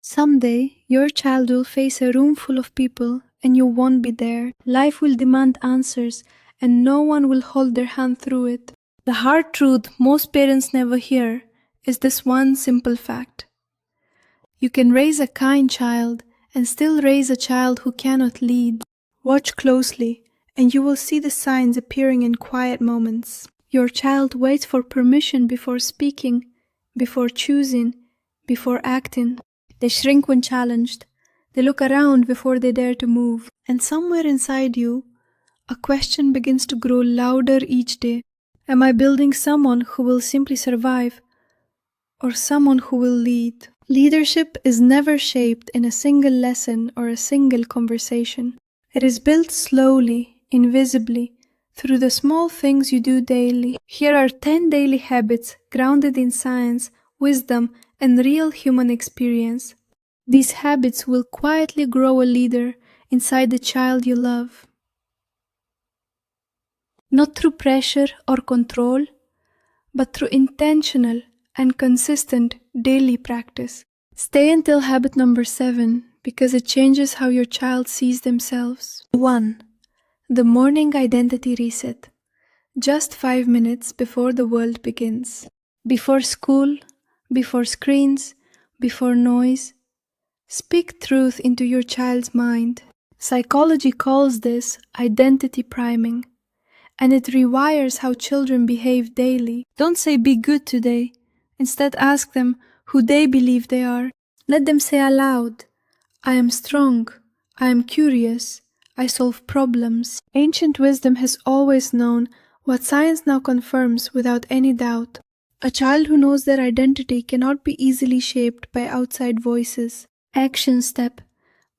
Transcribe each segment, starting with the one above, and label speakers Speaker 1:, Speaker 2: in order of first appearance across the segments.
Speaker 1: Someday, your child will face a room full of people and you won't be there. Life will demand answers and no one will hold their hand through it. The hard truth most parents never hear is this one simple fact. You can raise a kind child and still raise a child who cannot lead. Watch closely and you will see the signs appearing in quiet moments. Your child waits for permission before speaking, before choosing, before acting. They shrink when challenged. They look around before they dare to move. And somewhere inside you, a question begins to grow louder each day. Am I building someone who will simply survive, or someone who will lead? Leadership is never shaped in a single lesson or a single conversation. It is built slowly, invisibly, through the small things you do daily. Here are 10 daily habits grounded in science, wisdom, and real human experience. These habits will quietly grow a leader inside the child you love. Not through pressure or control, but through intentional and consistent daily practice. Stay until habit number 7 because it changes how your child sees themselves. 1. The morning identity reset. Just 5 minutes before the world begins. Before school, before screens, before noise. Speak truth into your child's mind. Psychology calls this identity priming, and it rewires how children behave daily. Don't say be good today. Instead, ask them who they believe they are. Let them say aloud, I am strong, I am curious, I solve problems. Ancient wisdom has always known what science now confirms without any doubt. A child who knows their identity cannot be easily shaped by outside voices. Action step.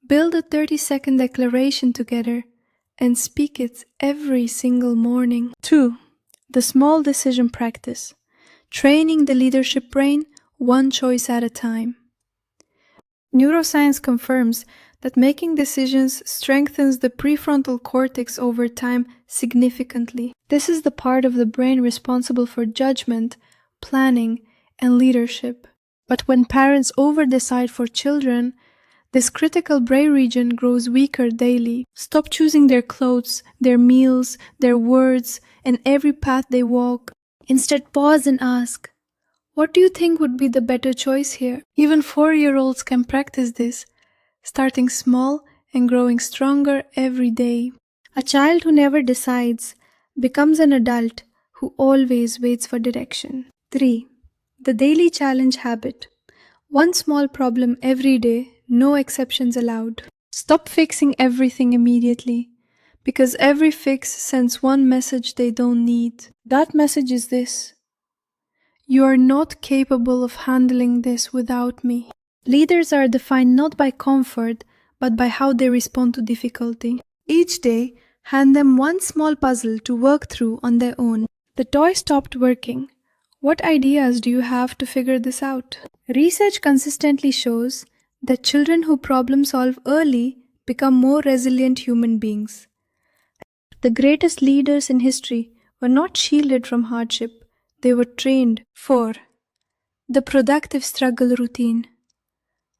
Speaker 1: Build a 30-second declaration together and speak it every single morning. 2. The small decision practice. Training the leadership brain one choice at a time. Neuroscience confirms that making decisions strengthens the prefrontal cortex over time significantly. This is the part of the brain responsible for judgment, planning, and leadership. But when parents over-decide for children, this critical brain region grows weaker daily. Stop choosing their clothes, their meals, their words, and every path they walk. Instead, pause and ask, what do you think would be the better choice here? Even 4-year-olds can practice this, starting small and growing stronger every day. A child who never decides becomes an adult who always waits for direction. 3. The daily challenge habit. One small problem every day, no exceptions allowed. Stop fixing everything immediately, because every fix sends one message they don't need. That message is this: you are not capable of handling this without me. Leaders are defined not by comfort, but by how they respond to difficulty. Each day, hand them one small puzzle to work through on their own. The toy stopped working. What ideas do you have to figure this out? Research consistently shows that children who problem solve early become more resilient human beings. The greatest leaders in history were not shielded from hardship, they were trained. 4. The productive struggle routine.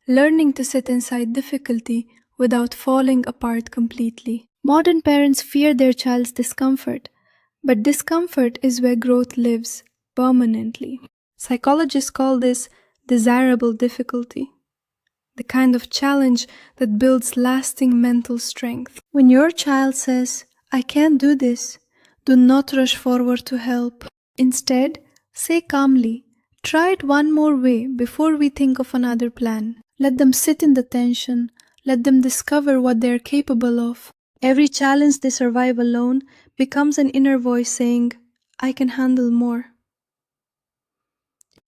Speaker 1: Learning to sit inside difficulty without falling apart completely. Modern parents fear their child's discomfort, but discomfort is where growth lives permanently. Psychologists call this desirable difficulty, the kind of challenge that builds lasting mental strength. When your child says, I can't do this, do not rush forward to help. Instead, say calmly, try it one more way before we think of another plan. Let them sit in the tension. Let them discover what they are capable of. Every challenge they survive alone becomes an inner voice saying, I can handle more.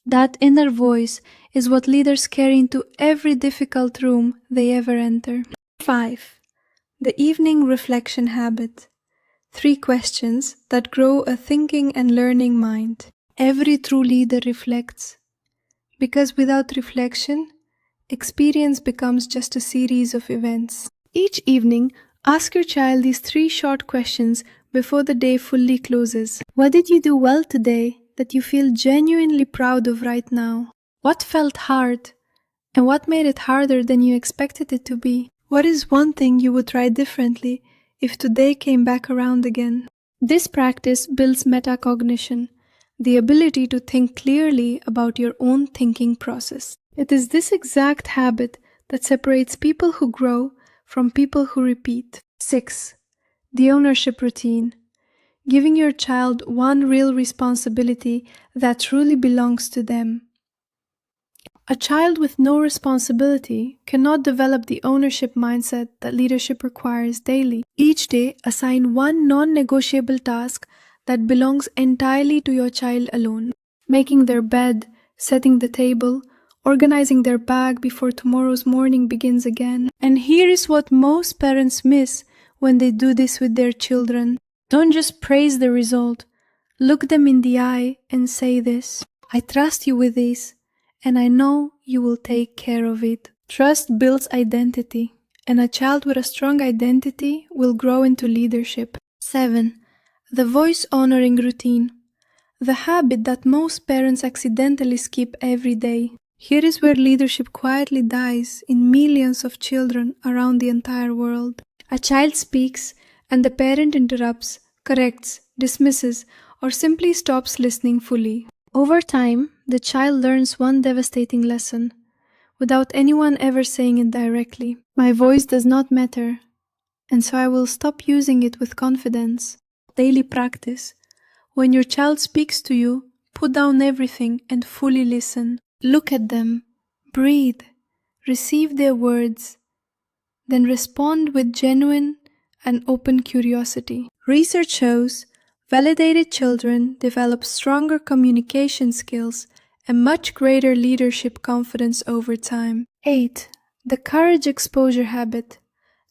Speaker 1: That inner voice is what leaders carry into every difficult room they ever enter. 5. The evening reflection habit. 3 questions that grow a thinking and learning mind. Every true leader reflects, because without reflection, experience becomes just a series of events. Each evening, ask your child these 3 short questions before the day fully closes. What did you do well today that you feel genuinely proud of right now? What felt hard And what made it harder than you expected it to be? What is one thing you would try differently if today came back around again? This practice builds metacognition, the ability to think clearly about your own thinking process. It is this exact habit that separates people who grow from people who repeat. 6. The ownership routine. Giving your child one real responsibility that truly belongs to them. A child with no responsibility cannot develop the ownership mindset that leadership requires daily. Each day, assign one non-negotiable task that belongs entirely to your child alone. Making their bed, setting the table, organizing their bag before tomorrow's morning begins again. And here is what most parents miss when they do this with their children. Don't just praise the result. Look them in the eye and say this: I trust you with this, and I know you will take care of it. Trust builds identity, and a child with a strong identity will grow into leadership. 7. The voice honoring routine. The habit that most parents accidentally skip every day. Here is where leadership quietly dies in millions of children around the entire world. A child speaks, and the parent interrupts, corrects, dismisses, or simply stops listening fully. Over time, the child learns one devastating lesson, without anyone ever saying it directly. My voice does not matter, and so I will stop using it with confidence. Daily practice. When your child speaks to you, put down everything and fully listen. Look at them, breathe, receive their words, then respond with genuine and open curiosity. Research shows validated children develop stronger communication skills and much greater leadership confidence over time. 8. The courage exposure habit.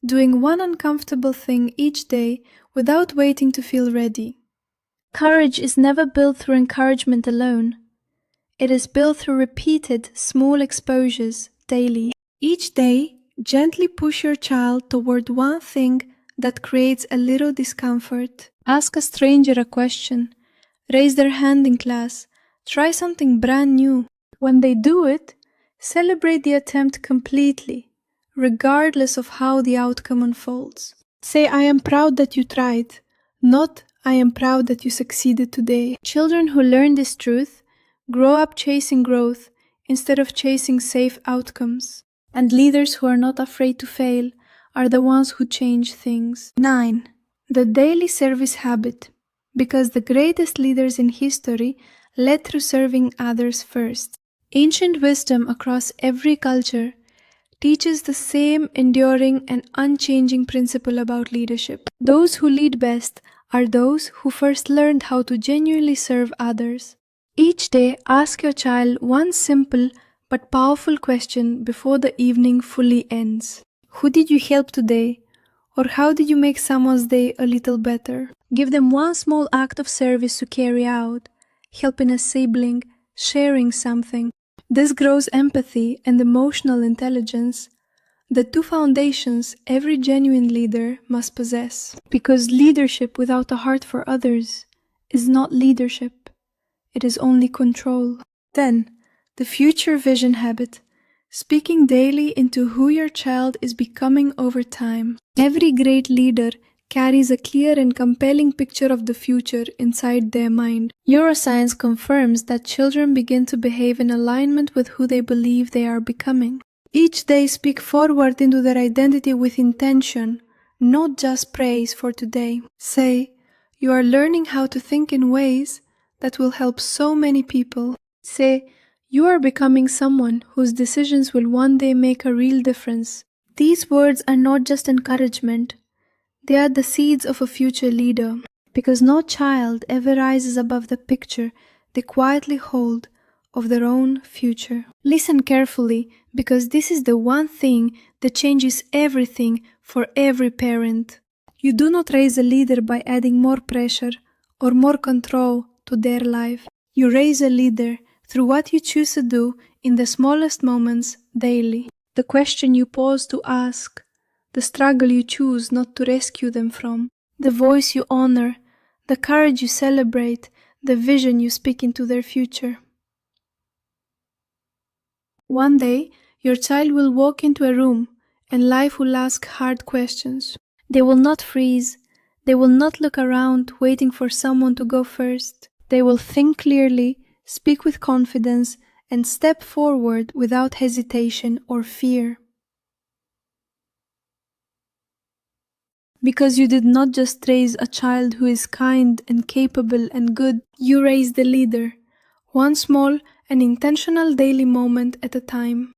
Speaker 1: Doing one uncomfortable thing each day without waiting to feel ready. Courage is never built through encouragement alone. It is built through repeated, small exposures daily. Each day, gently push your child toward one thing that creates a little discomfort. Ask a stranger a question. Raise their hand in class. Try something brand new. When they do it, celebrate the attempt completely, regardless of how the outcome unfolds. Say, I am proud that you tried, not I am proud that you succeeded today. Children who learn this truth grow up chasing growth instead of chasing safe outcomes. And leaders who are not afraid to fail are the ones who change things. 9. The daily service habit. Because the greatest leaders in history led through serving others first. Ancient wisdom across every culture teaches the same enduring and unchanging principle about leadership. Those who lead best are those who first learned how to genuinely serve others. Each day, ask your child one simple but powerful question before the evening fully ends. Who did you help today? Or how did you make someone's day a little better? Give them one small act of service to carry out, helping a sibling, sharing something. This grows empathy and emotional intelligence, the two foundations every genuine leader must possess. Because leadership without a heart for others is not leadership. It is only control. 10. The future vision habit. Speaking daily into who your child is becoming over time. Every great leader carries a clear and compelling picture of the future inside their mind. Neuroscience confirms that children begin to behave in alignment with who they believe they are becoming. Each day speak forward into their identity with intention, not just praise for today. Say, you are learning how to think in ways that will help so many people. Say, you are becoming someone whose decisions will one day make a real difference. These words are not just encouragement. They are the seeds of a future leader. Because no child ever rises above the picture they quietly hold of their own future. Listen carefully, because this is the one thing that changes everything for every parent. You do not raise a leader by adding more pressure or more control to their life. You raise a leader through what you choose to do in the smallest moments daily. The question you pause to ask, the struggle you choose not to rescue them from, the voice you honor, the courage you celebrate, the vision you speak into their future. One day, Your child will walk into a room and life will ask hard questions. They will not freeze. They will not look around waiting for someone to go first. They will think clearly, speak with confidence, and step forward without hesitation or fear. Because you did not just raise a child who is kind and capable and good, you raised a leader, one small and intentional daily moment at a time.